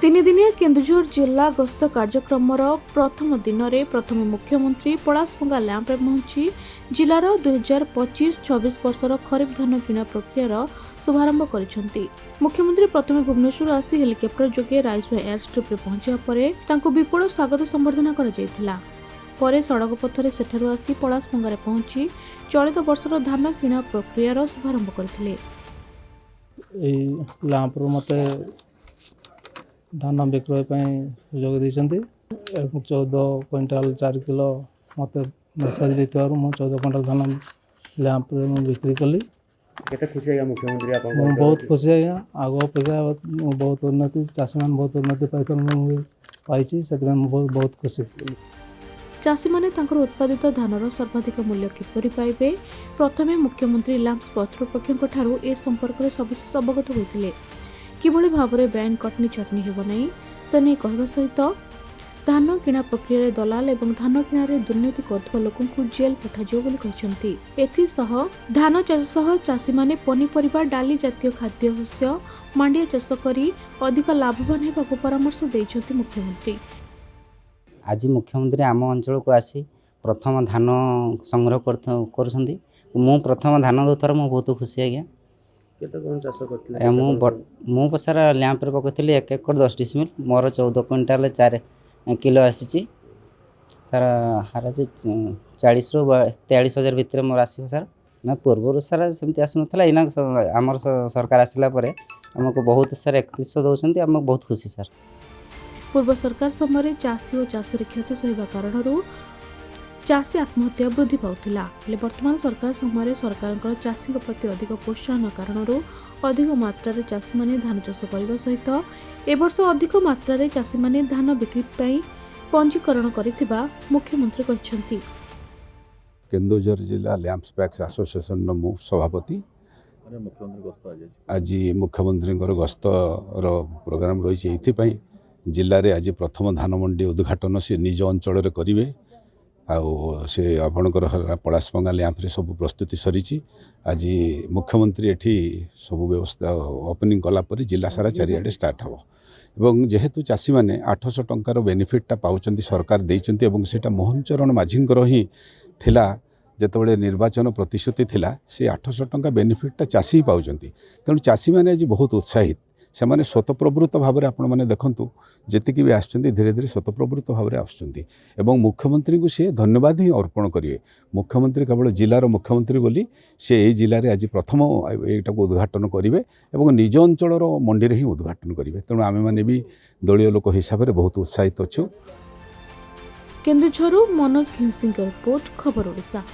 तीन दिनिया केन्दुझर जिला गस्त कार्यक्रम प्रथम दिन में प्रथम मुख्यमंत्री पलाशपंगा लैंप पहुंची जिलार 2025-26 वर्षर खरीफ धान किणा प्रक्रियार शुभारंभ कर मुख्यमंत्री प्रथम भुवनेश्वर आसी हेलिकप्टर जोगे रायसुआ एयर स्ट्रिप रे पहुंचा पर विपुल स्वागत संबर्धना कर सड़क पथरे सेठारु आसी पलाशपंगा पहुंची चलित वर्षर धान किणा प्रक्रियार शुभारंभ करथिले। धान विक्रय सुजोग देते 14 क्विंटाल 4 किलो मत मेसेज देते 14 क्विंटाल धान लैंप बिक्री कली। खुशी है मुख्यमंत्री बहुत खुशी है आग अपेक्षा बहुत उन्नति चाषी मैंने बहुत उन्नति पाई से बहुत खुशी। चाषी माने तांकर उत्पादित धानर सर्वाधिक मूल्य किपरि पाइबे प्रथमे मुख्यमंत्री लैंप्स कर्तृपक्षों ठारू ए संपर्क में सविशेष अवगत होते किभଳି भावरे बैन कटनी चटनी हेब नहीं से नहीं कहवा सहित धान किणा प्रक्रिया दलाल एवं धान किणारे दुर्नीति करथुवा लोकंकु जेल पठाजियो बोली कहिसंती। एथिसह धान चाष सह चाषी माने पनीपरिबा डाली जातीय खाद्य शस्य मांडिया चाष करी अधिक लाभवान हेबाकु परामर्श दैछंती मुख्यमंत्री। आज मुख्यमंत्री आम अंचल को आसी प्रथम धान संग्रह कर मु प्रथम धान दौथर मु बहुत खुशी आज्ञा मु पसारा लैंप पकई 1 एकड़ 10 डिसमिल मोर 14 क्विंटाल 4 किलो आसी सारा हार 40 ରୁ 43 हजार भितर मोर आसो सार ना पूर्व सारा सेमती आसुना इना आमर सरकार आसला आमको बहुत सारा 3100 दौरान आम बहुत खुशी सार। पूर्व सरकार समय चाषी और चाषी क्षति सहवा कारण चाषी आत्महत्या वृद्धि पाउथिला हेले वर्तमान सरकार समय सरकार चाषी प्रति अधिक प्रोत्साहन कारण अधिक मात्रा चाषी माने धान चाष करने सहित ए वर्ष अधिक मात्रा चाषी माने धान बिक्री पंजीकरण करिथिबा मुख्यमंत्री कहछंती। केन्दुझर जिला लैंप्स पैक्स एसोसिएशन मु सभापति आज मुख्यमंत्री गस्त प्रोग्राम रही जिले में आज प्रथम धान मंडी उद्घाटन से निज अंचल करेंगे से आपणकर पलाशपंगा लैंप रे सब प्रस्तुति सरी आज मुख्यमंत्री एठी सब व्यवस्था ओपनिंग कलापर जिला सारा चारिआडे स्टार्ट हम एवं जेहेतु चाषी मैंने 800 टंकार बेनिफिटा पाँच सरकार देइचंती एवं सेटा मोहन चरण माझींकर ही थिला जेतबेले निर्वाचन प्रतिश्रुति थिला से 800 टंका बेनिफिटा चाषी पाउचंती तेणु चाषी मैंने आज बहुत उत्साहित से माने स्वतःप्रवृत्त भाव में आपण मैंने देखूँ जी भी आसुँच धीरे धीरे स्वतःप्रवृत्त भाव में आसुँच मुख्यमंत्री को सी धन्यवाद ही अर्पण करेंगे। मुख्यमंत्री केवल जिलार मुख्यमंत्री बोली से यही जिले में आज प्रथम यहाँ उद्घाटन करेंगे और निज अंचल मंडी ही उद्घाटन करेंगे तेणु आम मैंने भी दलीय लोक हिसाब से बहुत उत्साहित अच्छु। केन्दुझरु मनोज घिंसी रिपोर्ट खबर ओडिशा।